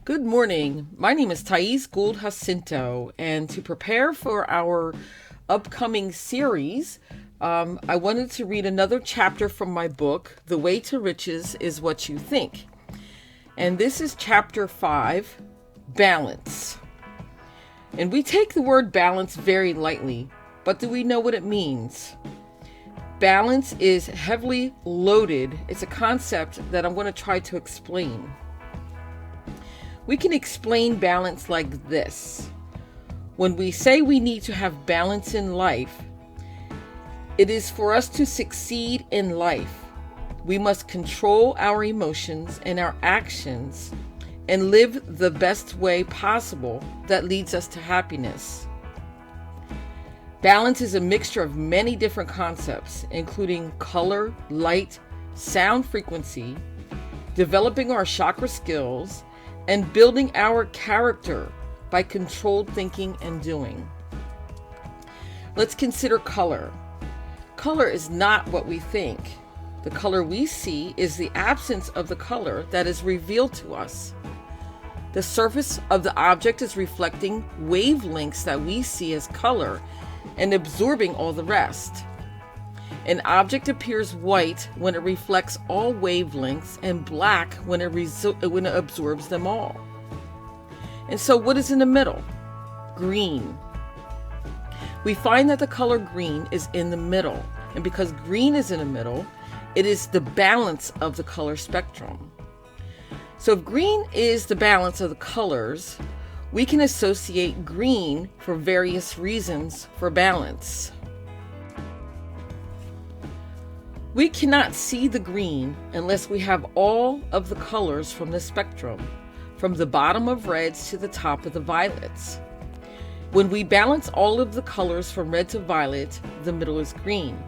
Good morning. My name is Thais Gould Jacinto, and to prepare for our upcoming series, I wanted to read another chapter from my book, The Way to Riches is What You Think. And this is chapter 5, Balance. And we take the word balance very lightly, but do we know what it means? Balance is heavily loaded. It's a concept that I'm going to try to explain. We can explain balance like this. When we say we need to have balance in life, it is for us to succeed in life. We must control our emotions and our actions and live the best way possible that leads us to happiness. Balance is a mixture of many different concepts, including color, light, sound frequency, developing our chakra skills, and building our character by controlled thinking and doing. Let's consider color. Color is not what we think. The color we see is the absence of the color that is revealed to us. The surface of the object is reflecting wavelengths that we see as color and absorbing all the rest. An object appears white when it reflects all wavelengths and black when it absorbs them all. And so what is in the middle? Green. We find that the color green is in the middle. And because green is in the middle, it is the balance of the color spectrum. So if green is the balance of the colors, we can associate green for various reasons for balance. We cannot see the green unless we have all of the colors from the spectrum, from the bottom of reds to the top of the violets. When we balance all of the colors from red to violet, the middle is green.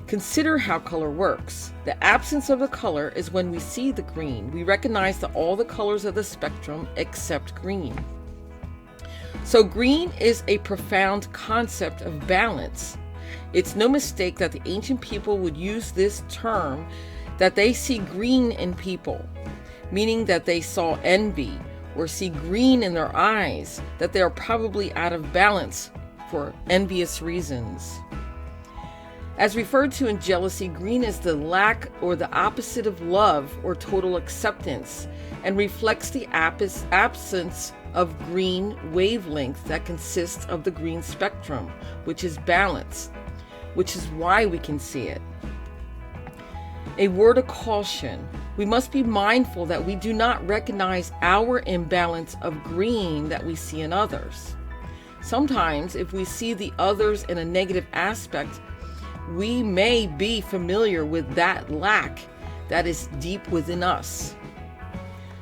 Consider how color works. The absence of a color is when we see the green. We recognize that all the colors of the spectrum except green. So green is a profound concept of balance. It's no mistake that the ancient people would use this term, that they see green in people, meaning that they saw envy or see green in their eyes, that they are probably out of balance for envious reasons. As referred to in jealousy, green is the lack or the opposite of love or total acceptance, and reflects the absence of green wavelength that consists of the green spectrum, which is balance, which is why we can see it. A word of caution. We must be mindful that we do not recognize our imbalance of green that we see in others. Sometimes, if we see the others in a negative aspect, we may be familiar with that lack that is deep within us.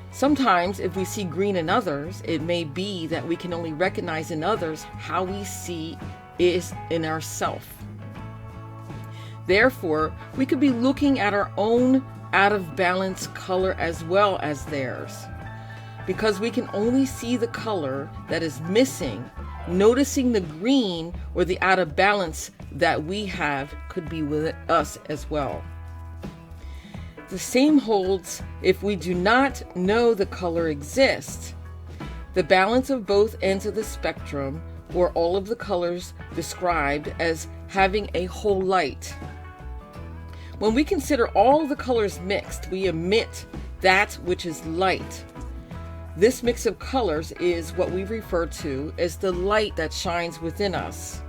Sometimes, if we see green in others, it may be that we can only recognize in others how we see is in ourselves. Therefore, we could be looking at our own out of balance color as well as theirs. Because we can only see the color that is missing, noticing the green or the out of balance that we have could be with us as well. The same holds if we do not know the color exists. The balance of both ends of the spectrum, or all of the colors described as having a whole light. When we consider all the colors mixed, we omit that which is light. This mix of colors is what we refer to as the light that shines within us.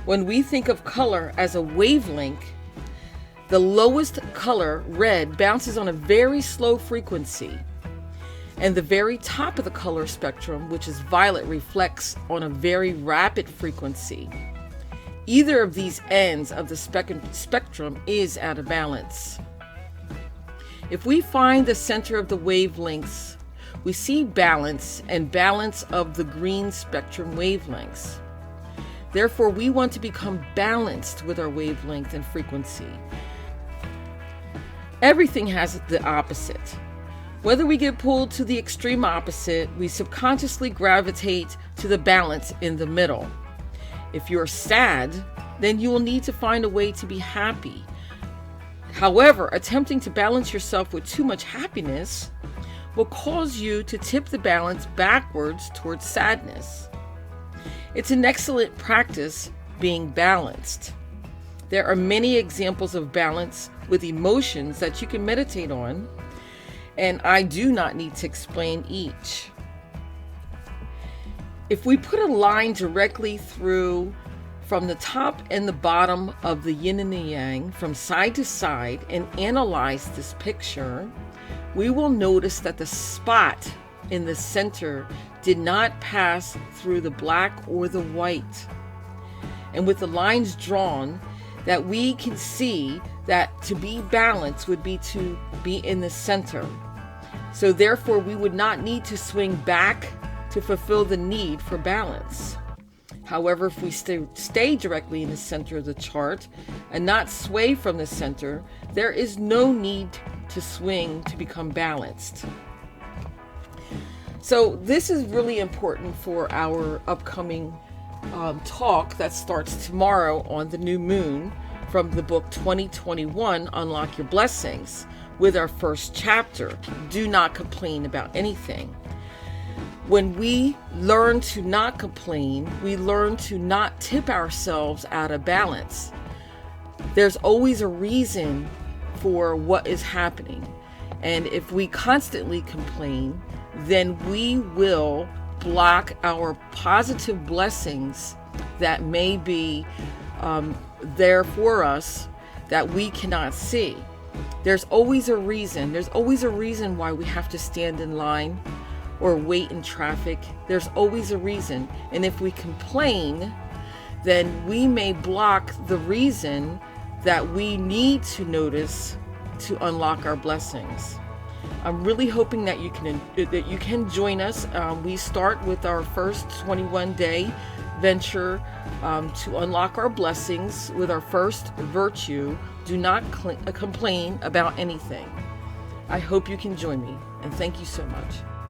When we think of color as a wavelength, the lowest color, red, bounces on a very slow frequency, and the very top of the color spectrum, which is violet, reflects on a very rapid frequency. Either of these ends of the spectrum is out of balance. If we find the center of the wavelengths, we see balance and balance of the green spectrum wavelengths. Therefore, we want to become balanced with our wavelength and frequency. Everything has the opposite. Whether we get pulled to the extreme opposite, we subconsciously gravitate to the balance in the middle. If you're sad, then you will need to find a way to be happy. However, attempting to balance yourself with too much happiness will cause you to tip the balance backwards towards sadness. It's an excellent practice being balanced. There are many examples of balance with emotions that you can meditate on, and I do not need to explain each. If we put a line directly through from the top and the bottom of the yin and the yang, from side to side, and analyze this picture, we will notice that the spot in the center did not pass through the black or the white. And with the lines drawn, that we can see that to be balanced would be to be in the center. So therefore, we would not need to swing back to fulfill the need for balance. However, if we stay directly in the center of the chart and not sway from the center, there is no need to swing to become balanced. So this is really important for our upcoming talk that starts tomorrow on the new moon from the book 2021, Unlock Your Blessings, with our first chapter, Do Not Complain About Anything. When we learn to not complain, we learn to not tip ourselves out of balance. There's always a reason for what is happening. And if we constantly complain, then we will block our positive blessings that may be there for us that we cannot see. There's always a reason. There's always a reason why we have to stand in line or wait in traffic. There's always a reason. And if we complain, then we may block the reason that we need to notice to unlock our blessings. I'm really hoping that you can join us. We start with our first 21-day venture to unlock our blessings with our first virtue. Do not complain about anything. I hope you can join me, and thank you so much.